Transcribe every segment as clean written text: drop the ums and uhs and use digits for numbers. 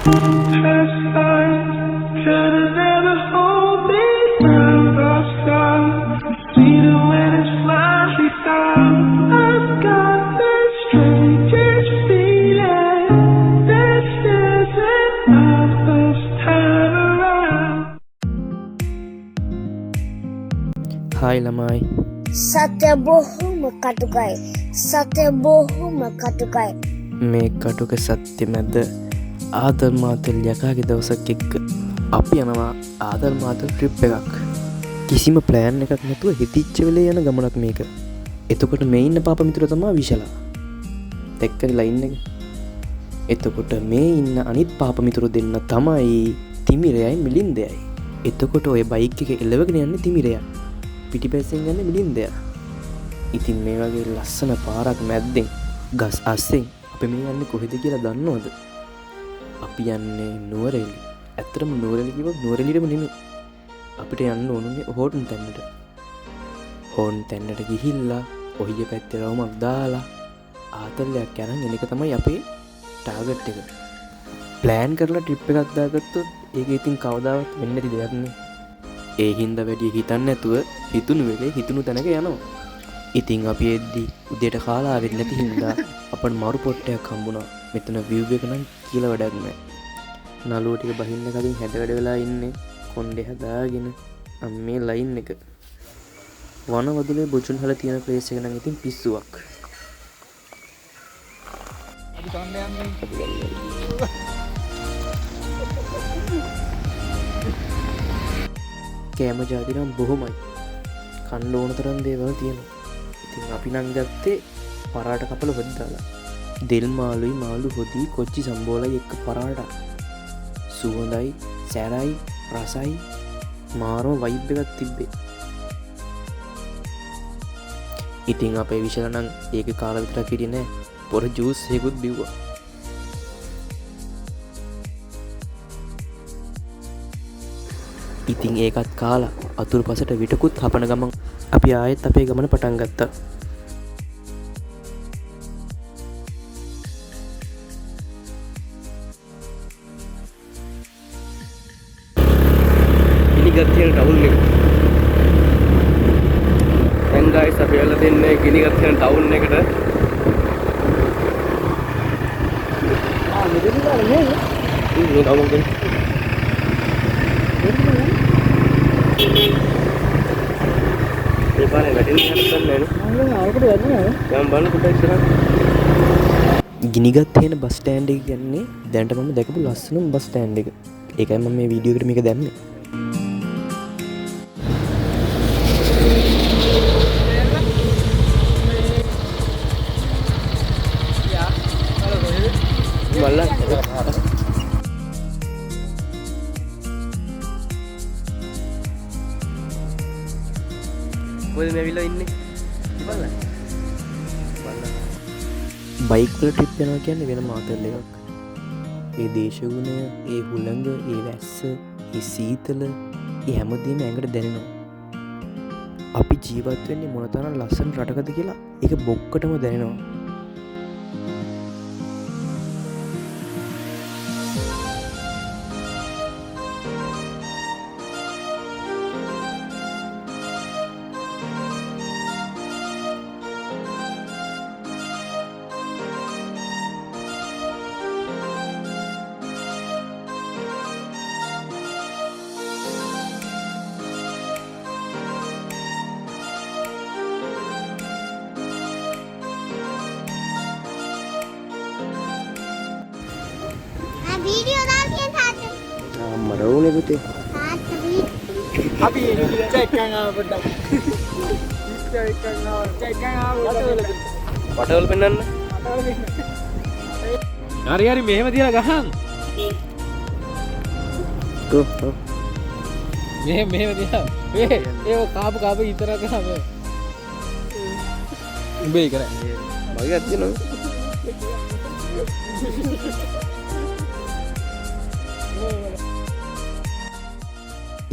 past lives. Could've never hold me down by side. Sweeter when it's finally found. I've got this strangest feeling. This isn't my first time around. Hi ළමයි. සත්‍ය බොහොම කටුකයි. සත්‍ය බොහොම කටුකයි. මේ කටුක සත්‍ය මැද ආදර් මාතල් යකාගේ දවසක් එක්ක අපි යනවා ආදර් මාතල් ට්‍රිප් එකක්. කිසිම ප්ලෑන් එකක් නැතුව හිතිච්ච වෙලේ යන ගමනක් මේක. එතකොට මේ ඉන්න පාප මිතුර තමා විශලා. දැක්කද ලයින් එක? එතකොට මේ ඉන්න අනිත් පාප මිතුරු දෙන්න තමයි තිමිරයයි මිලින්දයයි. එතකොට ඔය බයික් එක එලවගෙන යන්නේ තිමිරයා. පිටිපස්සෙන් යන්නේ මිලින්දයා. ඉතින් මේ වගේ ලස්සන පාරක් මැද්දෙන් ගස් අස්සෙන් අපි මේ යන්නේ කොහෙද කියලා දන්නවද? අපි යන්නේ නුවරඑළිය. ඇත්තටම නුවරඑළිය කිව්වොත් නුවරඑළියටම නෙමෙයි. අපිට යන්න ඕනේ හෝර්න් තැන්නට. හෝර්න් තැන්නට ගිහිල්ලා ඔහිය පැත්තේ රවුමක් දාලා ආතල්ලයක් යනන් එන එක තමයි අපේ ටාගට් එක. ප්ලෑන් කරලා ට්‍රිප් එකක් දාගත්තොත් ඒක ඉතින් කවදාවත් වෙන්නේ නැති දෙයක් නේ. ඒ හින්දා වැඩි හිතන්නේ නැතුව හිතුණු වෙලේ හිතුණු තැනක යනවා. ඉතින් අපි එද්දි උදේට කාලා ආවෙත් නැති හින්දා අපට මරු පොට්ටයක් හම්බුණා. මෙතන view එක නම් කියලා වැඩක් නැහැ. නළුව ටික බහින්න කලින් හැඩ වැඩ වෙලා ඉන්නේ කොණ්ඩේ හදාගෙන මේ ලයින් එක. වනවදුලේ බොජුන්හල තියෙන ප්ලේස් එක නම් ඉතින් පිස්සුවක්. අපි කොණ්ඩේ යන්නේ. කෑම ජාති නම් බොහොමයි. කන්න ඕන තරම් දේවල් තියෙනවා. ඉතින් අපි නම් ගත්තේ පරාට කපල හොද්දාලා. දෙල් මාළුයි මාළු හොදි කොච්චි සම්බෝලයි එක්ක පරාට. සුවඳයි, සැරයි, රසයි මාරම වයිබ් එකක් තිබ්බේ. ඉතින් අපේ විශාල නම් ඒක කාලා විතරක් හිටියේ නෑ. පොර ජූස් එකකුත් බිව්වා. ඉතින් ඒකත් කාලා අතුරු පසට විටකුත් හපන ගමන් අපි ආයෙත් අපේ ගමන පටන් ගත්තා. ගිනිගත්තියන ටවුන් එක. දැන් ගයිස් අපි යලා දෙන්නේ ගිනිගත්තියන ටවුන් එකට. මෙතන ගාලා නේ. මේ ටවුන් එක. ඒ පාරේ වැටෙන්නේ නැහැ නේද? ආවකට යන්නේ. දැන් බලන්න පොඩ්ඩක් ඉස්සරහ. ගිනිගත්තියන බස් ස්ටෑන්ඩ් එක කියන්නේ දැනට මම දැකපු ලස්සනම බස් ස්ටෑන්ඩ් එක. ඒකයි මම මේ වීඩියෝ එකට මේක දැම්මේ. කොහෙද මේ විලා ඉන්නේ? බලන්න. බයික් වල ට්‍රිප් යනවා කියන්නේ වෙන මාතල් එකක්. ඒ දේශගුණය, ඒ හුළඟ, ඒ වැස්ස, ඒ සීතල, ඒ හැමදේම ඇඟට දැනෙනවා. අපි ජීවත් වෙන්නේ මොනතරම් ලස්සන රටකද කියලා ඒක බොක්කටම දැනෙනවා. වීඩියෝ දාන්නේ තාත්තා. මරවුනේ පුතේ. තාත්තා අපි චෙක් කරනවා පොඩ්ඩක්. චෙක් කරනවා. වටවල පෙන්නන්න. හරි හරි මෙහෙම තියලා ගහන්. මෙහෙම තියලා. ඒක කාපු ඉතර ගහම. උඹේ කරන්නේ. මගේ අත්දිනවා.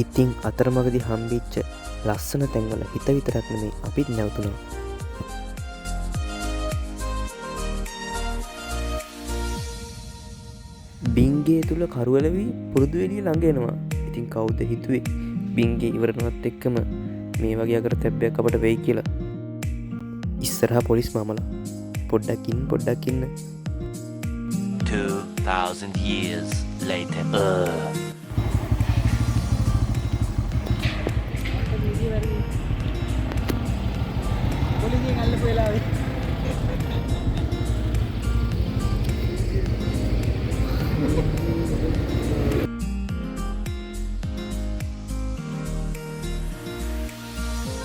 ඉතින් අතරමඟදී හම්බෙච්ච ලස්සන තැන්වල හිත විතරක් නෙමෙයි අපිත් නැවතුණා. බින්ගේ තුළ කරුවලවී පුරුදු වෙලිය ළඟ එනවා. ඉතින් කවුද හිතුවේ බින්ගේ ඉවරනවත් එක්කම මේ වගේ අකර තැබ්බයක් අපට වෙයි කියලා. ඉස්සරහා පොලිස් මාමලා පොඩ්ඩක් ඉන්න 2000 years later. පොලිසියෙන් අල්ලපු වෙලාවේ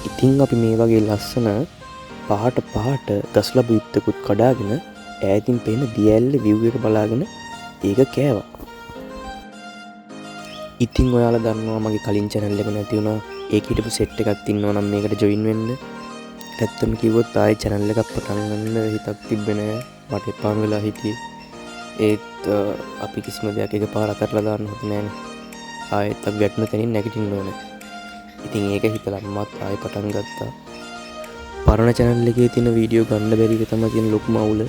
ඉතින් අපි මේ වගේ ලස්සන පහට ගස්ලබ යුත්තකුත් කඩාගෙන ඈතින් පේන දියඇල්ල විව් එක බලාගෙන ඒක කෑවා. ඉතින් ඔයාලා දන්නවා මගේ කලින් channel එක නැති වුණා. ඒක හිටපු සෙට් එකක් තින්නවා නම් මේකට join වෙන්න. ඇත්තම කිව්වොත් ආයේ channel එකක් පටන් ගන්න හිතක් තිබ්බේ නෑ. මට එපාම වෙලා හිටියේ. ඒත් අපි කිසිම දෙයක් එකපාර අතටලා දාන්න හොඳ නෑනේ. ආයෙත් අපි වැටෙන තැනින් නැගිටින්න ඕනේ. ඉතින් ඒක හිතලා මමත් ආයෙ පටන් ගත්තා. පරණ channel එකේ තියෙන වීඩියෝ ගන්න බැරි එක තමයි තියෙන ලොකුම අවුල.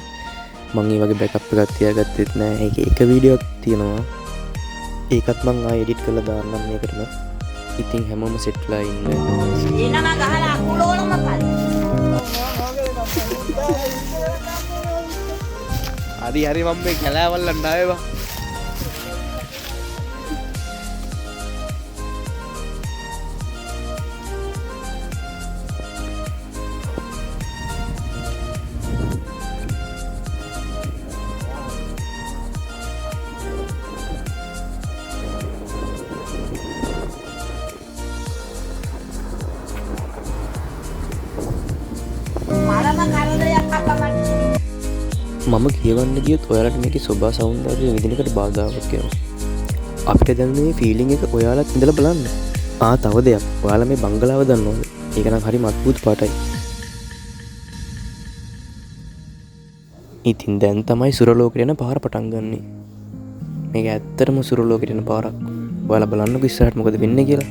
මම ඒ වගේ බෑකප් එකක් තියාගත්තෙත් නෑ. ඒකේ එක වීඩියෝක් තියෙනවා. ඒකත් මං ආයෙ එඩිට් කරලා දාන්නම් මේකටම. ඉතින් හැමෝම සෙට් වෙලා ඉන්න. එනම ගහලා අකුලෝලම පල්. හරි මම මේ කැලෑවල්ලන්න ආවා. මම කියවන්න ගියොත් ඔයාලට මේකේ සෝභා සෞන්දර්යය විඳිනකට බාධාවක් වෙනවා. අපිට දැන් මේ ෆීලිං එක ඔයාලත් ඉඳලා බලන්න. තව දෙයක්. ඔයාලා මේ බංගලාව දන්නවද? ඒක නම් හරි මත්බුත් පාටයි. ඉතින් දැන් තමයි සුරලෝකෙට යන පාර පටන් ගන්නෙ. මේක ඇත්තටම සුරලෝකෙට යන පාරක්. ඔයාලා බලන්නකෝ ඉස්සරහට මොකද වෙන්නේ කියලා.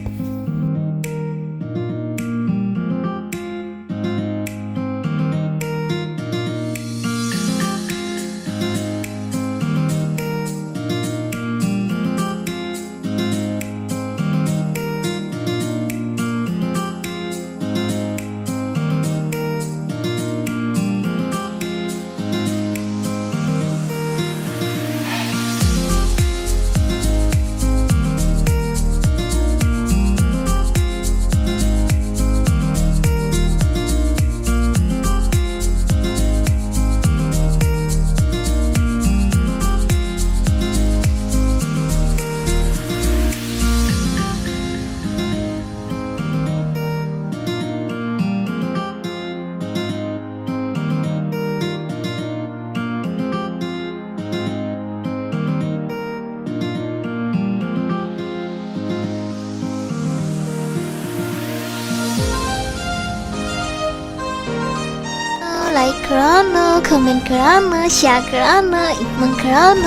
like කරන්න, comment කරන්න, share කරන්න, ඉක්මන් කරන්න.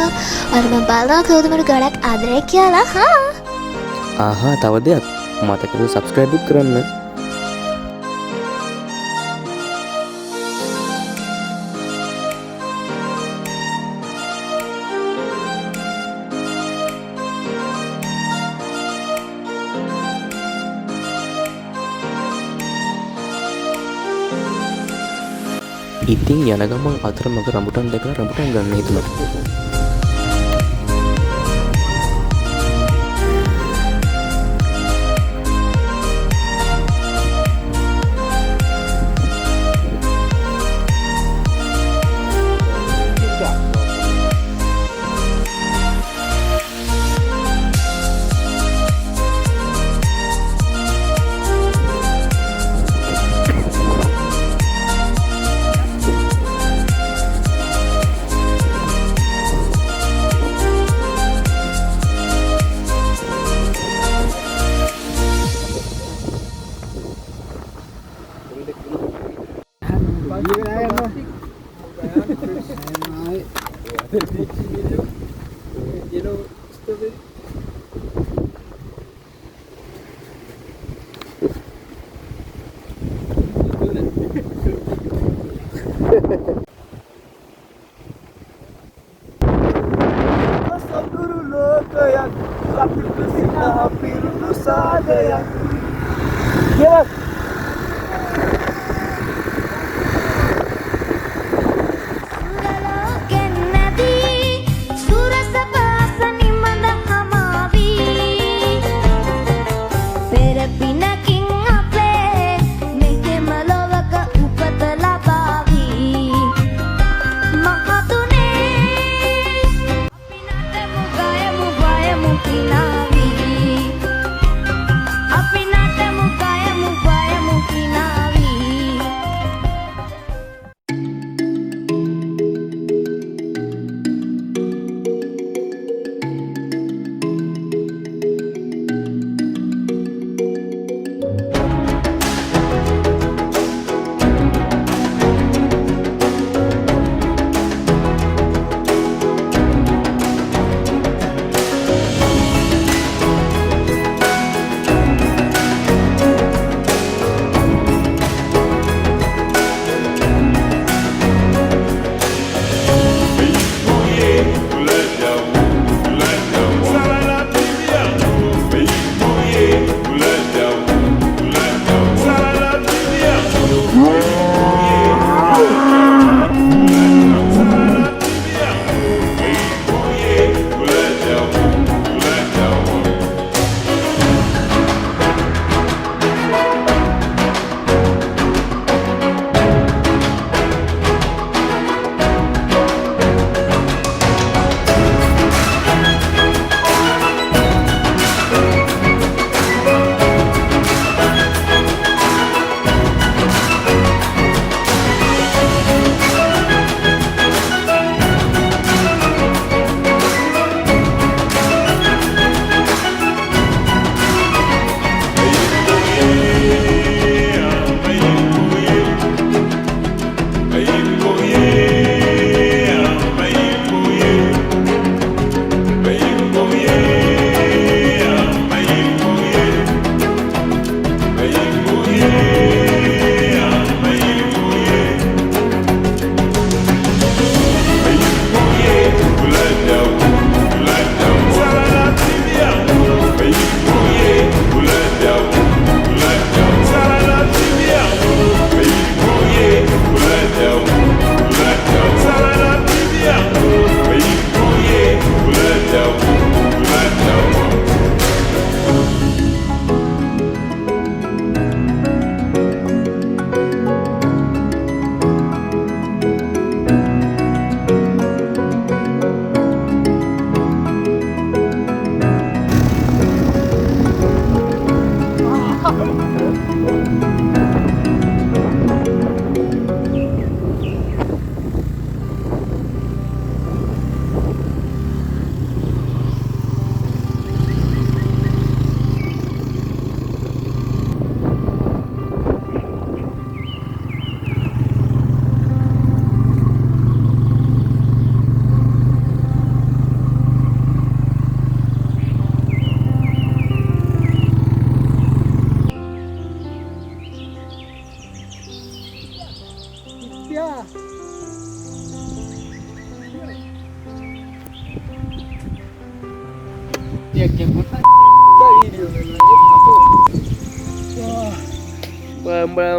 ඔයාලා මම බලනවා කවුද මට ගොඩක් ආදරේ කියලා. තව දෙයක්. මතකද subscribe කරන්න. ඉතින් යන ගමන් අතරමඟ රඹුටන් දැකලා රඹුටන් ගන්න හිතුණා. ලෝකයක් අපිට සිනා පිරුණු සාගයක් කියලා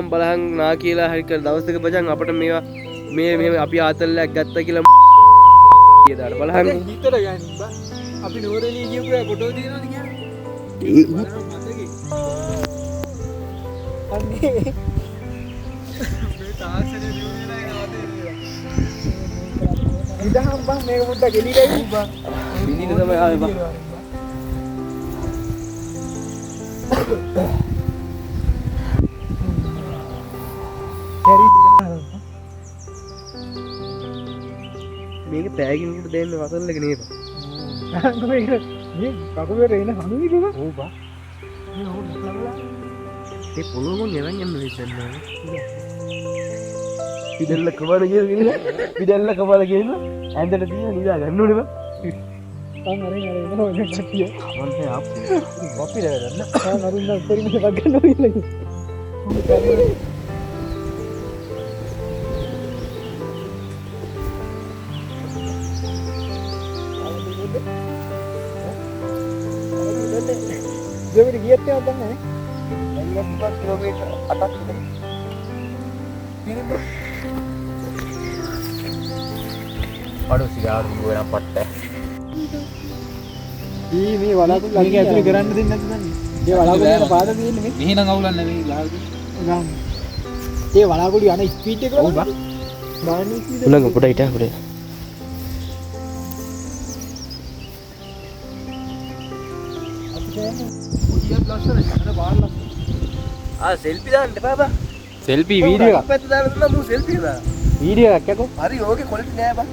බලහන් නා කියලා හරි කර දවසක බජන් අපට මේවා මේ මෙහෙම අපි ආතල්ලයක් ගත්ත කියලා කියදාට බලහන් හිතට ගන්න බා අපි නෝරලී කියපු ෆොටෝ තියෙනවද කියන්නේ අන්නේ මේ තාක්ෂණේ දිනුනේ නැහැ ඉදහම් බා මේක මුද්දා ගෙලිලා බා විඳින තමයි ආවේ බා මේක පෑගින්ට දෙන්න වසල්ලක නේද මේ කකුලට එන හනුවිද ඔව් බා ඒ පොළොම ගෙරන් යන්න වෙන්න පිටල්ල කවර කියන පිටල්ල කවර කියන ඇඳට තියෙන නිදා ගන්න ඕනේ බා අන් අරින් අර එනවා මේ කට්ටිය මන්ට කොපි දෙන්න අරුන්න උඩරින් එකක් ගන්න ඕනේ දෙවිට ගියත් යනවා දන්නේ එන්නත් කිලෝමීටර් 8ක් විතර. අඩු සිගාරු වෙන පට්ට. මේ වලාකුළු මේක ඇතුලේ කරන්න දෙන්නේ නැති දන්නේ. ඒ වලාකුළු පාද තියෙන්නේ මේ. මෙහි නම් අවුලක් නෙවෙයි ලාල්ද. ඒ වලාකුළු යන ස්පීඩ් එක ඔව් බා. බාන්නේ ස්පීඩ් උලඟ පොඩ හිටා පොඩ සෙල්ෆි දාන්න එපා බා. සෙල්ෆි වීඩියෝ එකක්. පැත්ත දාලා දුන්නා මූ සෙල්ෆි එක දාන්න. වීඩියෝ එකක් යකෝ. හරි ඕකේ ක්වොලිටි නෑ බා.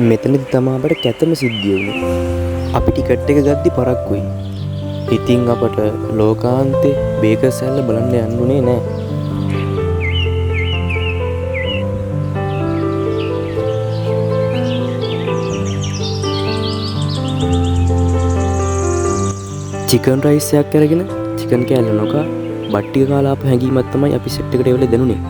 මෙතනදි තමා අපට කැතම සිද්ධිය වුණේ. අපි ටිකට් එක ගද්දි පරක්කුයි. ඉතින් අපට ලෝකාන්තේ බේකර්ස් ඇල්ල බලන්න යන්න උනේ නෑ. චිකන් රයිස් එකක් අරගෙන චිකන් කෑල්ල නොකා බත් ටික කාලා ආපු හැඟීමක් තමයි අපි සෙට් එකට එවල දෙනුනේ.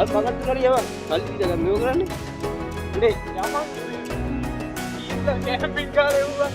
අල් පගත් කරේ යව කල්ලි ඉඳ ගන්න මේව කරන්නේ ඉනේ යමන් ඊට කැම්පින් කාරේ වුණා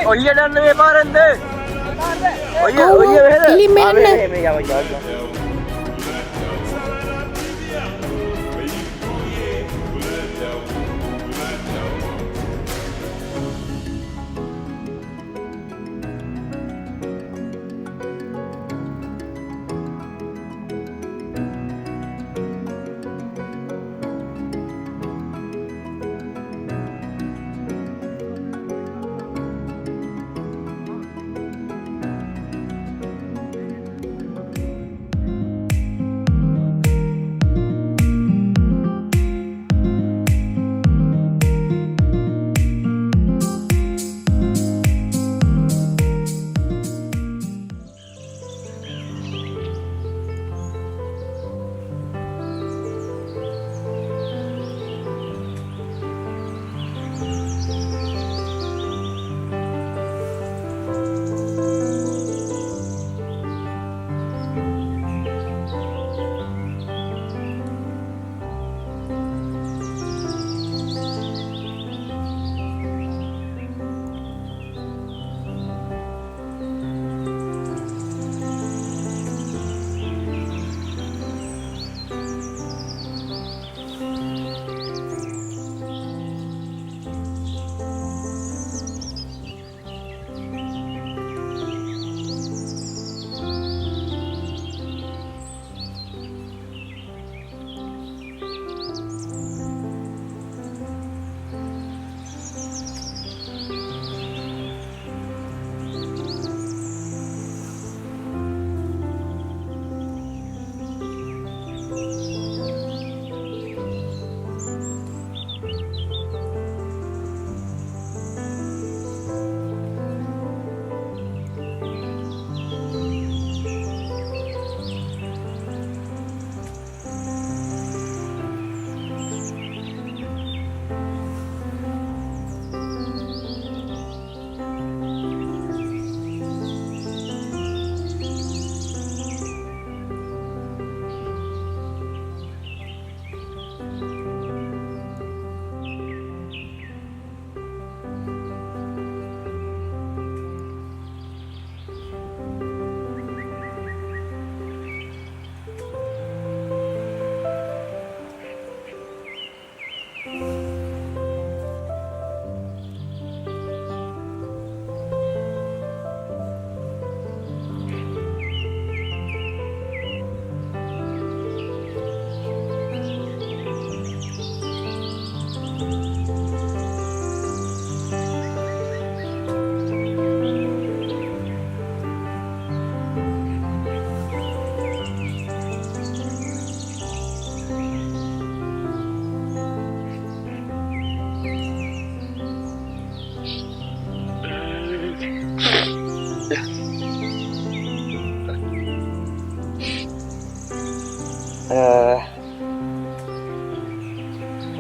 ඔය දන්න මේ පාරෙන්ද? ඔය මෙහෙද? ඉලි මෙන්න. මේ යවයි.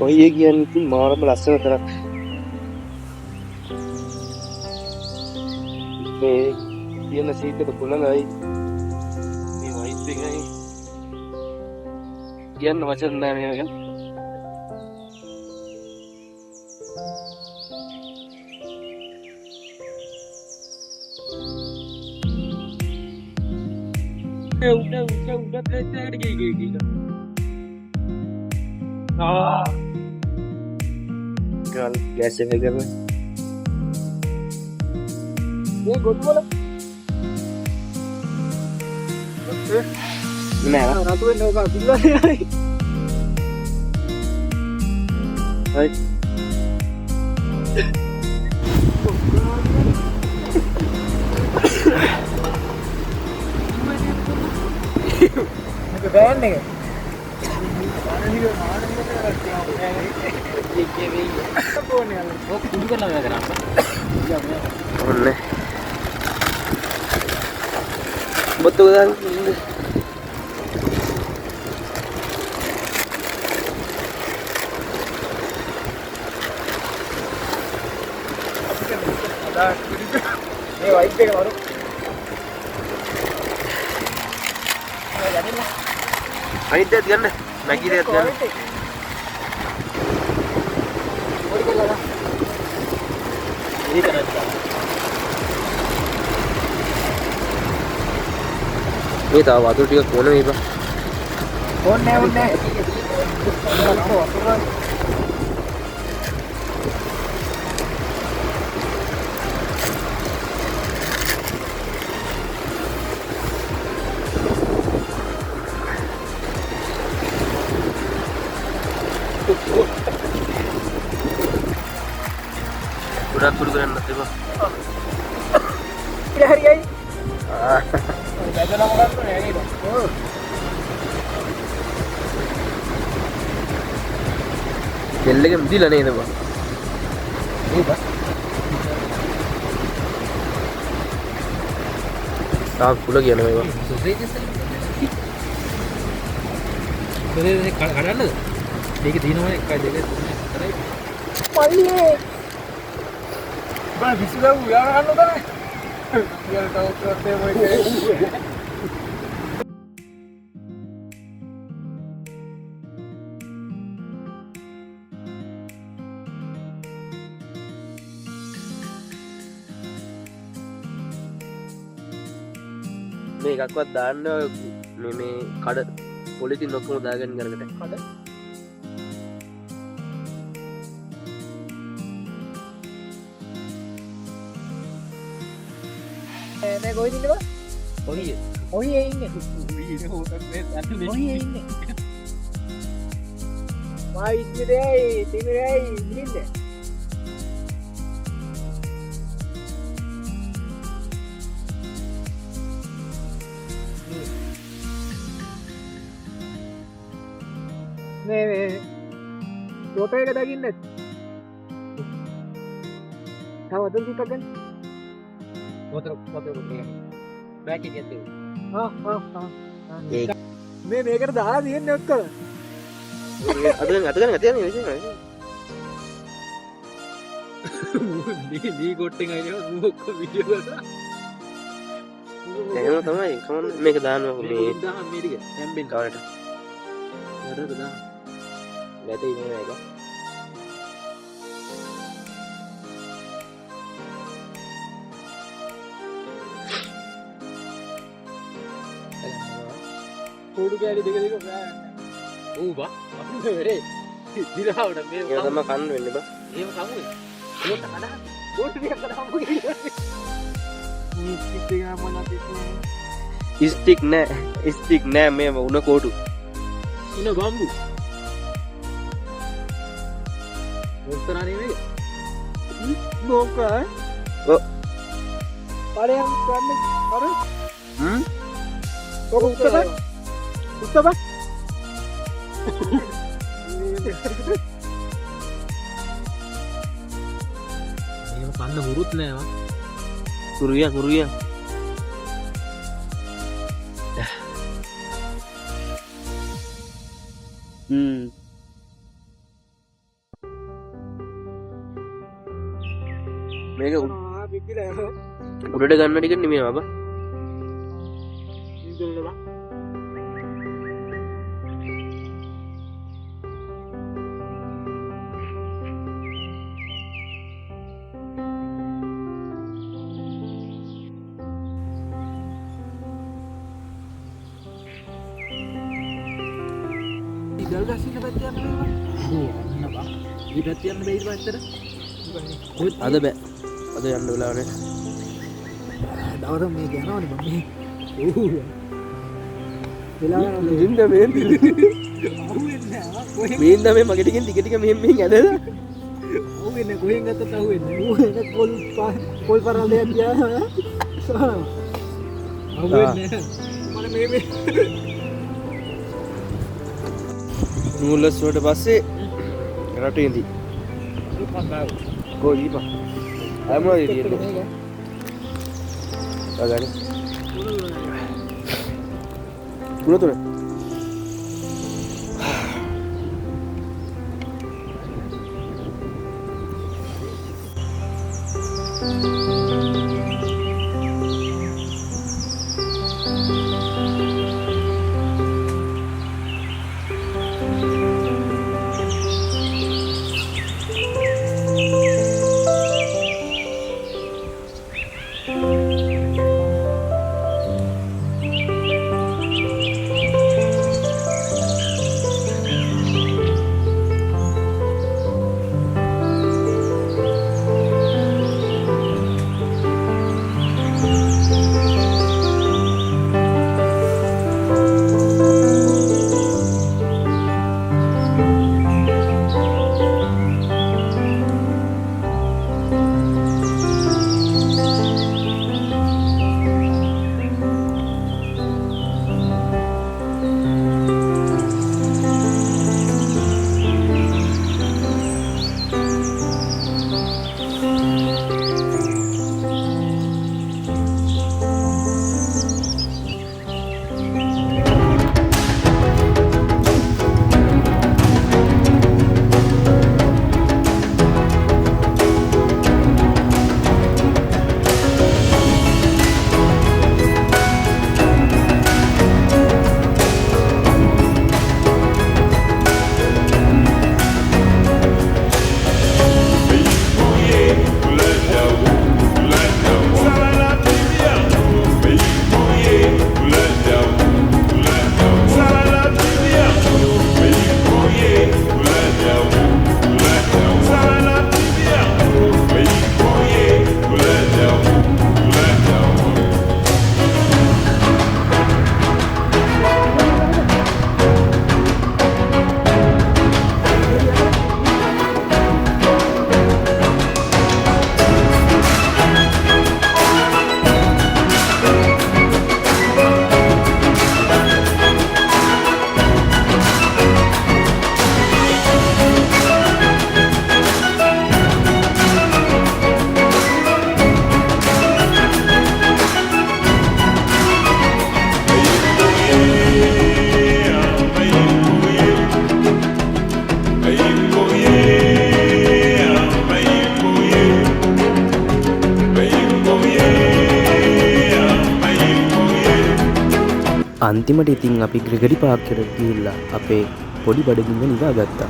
ඔය කියන්නේ ඉතින් මාරම ලස්සන තරක්. මේ තියෙන සීට් එක පුළඟයි. මේ වයිබ් එකයි. කියන්න වචන නැහැ මේක. උඩ ගිහින් ගල් ගෑස් එක කරන මේ ගොඩවල නෑ රතු වෙන්න ඕක පිළිවෙලයි හයි මේක බෑන් එක betul kan ini wipe එක baru අනිත් දෙයක් ගන්න මැගි දෙයක් ගන්න පොඩි කරලා ගන්න. මේ තව වතුර ටික කොන මේපා. ඕන්නේ ඕන්නේ. ගොඩක් දුර කරන්න තිබා. ඉතින් හරියයි. දැදලා මොකක්ද නේද? ඔව්. දෙල්ලක මුදිලා නේද බා. ඒබා. තාක් කුල කියන මේවා. දෙලේ කඩන්නද? මේකේ තියෙනවනේ 1 2 3 4යි. මල්ලියේ. බා විශ්ලව උයා ගන්න උදනේ. ඊයර තව උත්තරේ මොකද? මේ එකක්වත් දාන්න මේ කඩ පොලිතින් ඔක්කොම දාගෙන කරකට කඩ නේ කොහෙද ඉන්නවා? ඔහිය ඔහියේ ඉන්නේ. ඔහියේ ඉන්නේ. මා ඉන්නේ තිමිරයි ඉන්නේ. මේ ෆෝටෝ එක දකින්න. තව අදල් ටිකක් ගන්න. ෆෝටෝ එක බෑක් එකෙන් දෙන්න. මේ මේකට දාලා තියෙන්නේ ඔක්කොම. අද ගන්න තියන්නේ විශේෂයි. දී කොට්ටෙන් අයියෝ මූ ඔක්කොම වීඩියෝ කරලා. එහෙම තමයි කමන්න මේක දානවා මේ දාන්න මේ ටික හැම්බෙන් කවරට. නඩරද දාන්න. වැටේ මේ එක. කෝඩු කෑලි දෙක දෙක බෑ. ඌ බා අපිට වෙරේ. දිරාවට මේ ඒක තමයි කන්න වෙන්නේ බා. එහෙම කමුයි. ඒක කඩා. කෝඩු ටිකක් කඩාම ගිහින්. මේ ස්ටික් එක මොනවද තියෙන්නේ? ස්ටික් නෑ මේ උණ කෝටු. උණ බම්බු. උත්තරානේ මේක. මොකක්ද? ඔව්. පාරයන් ගන්න අර. ඔක උත්තර. උත්තර. මේක කන්න හුරුත් නෑ වා. කුරුයා. මේක උඩට ගන්න ටික නෙමෙයි බබා. ඉදල් ගස්සින පැත්ත යන්න බෑ. ඕ අන්න බා. ඊ පැත්ත යන්න බැයිද පැත්තට? අද බෑ. අද යන්න වෙලාව නෑ. දවසම මේක යනවනේ මම මේ. ඕ. වෙලාව නිින්ද මේන්ද. අහුවෙන්නේ නෑ. කොහෙන් මේන්ද මේ මගේ ටිකෙන් ටික ටික මෙහෙන් ඇදලා. අහුවෙන්නේ කොහෙන් ගත්තත් අහුවෙන්නේ. ඌ එන කොල් පරාලයක් තියා. අහුවෙන්නේ නෑ. මම මේ නූලස් වලට පස්සේ රටේ ඉඳි. කොයි බා. අයමෝ ඉරියෙන්නේ. අගානේ. ගුණ තුන. අන්තිමට ඉතින් අපි ග්‍රෙගරි පාක්කර ගිහිල්ලා අපේ පොඩි බඩගින්න නිවා ගත්තා.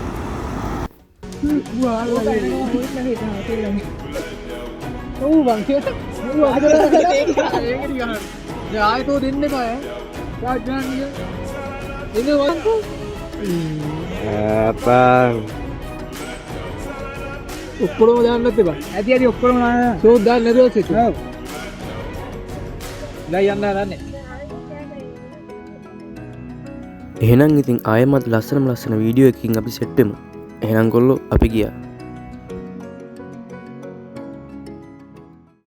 ආයතෝ දෙන්න බය ඔක්කොම දාන්නත් එපා. ඇති ඇති ඔක්කොම සෝත් දාන්න නැතුව සිට. ඔව්. දැන් යන්න හදන්නේ. එහෙනම් ඉතින් ආයෙමත් ලස්සන වීඩියෝ එකකින් අපි සෙට් වෙමු. එහෙනම් ගොල්ලෝ අපි ගියා.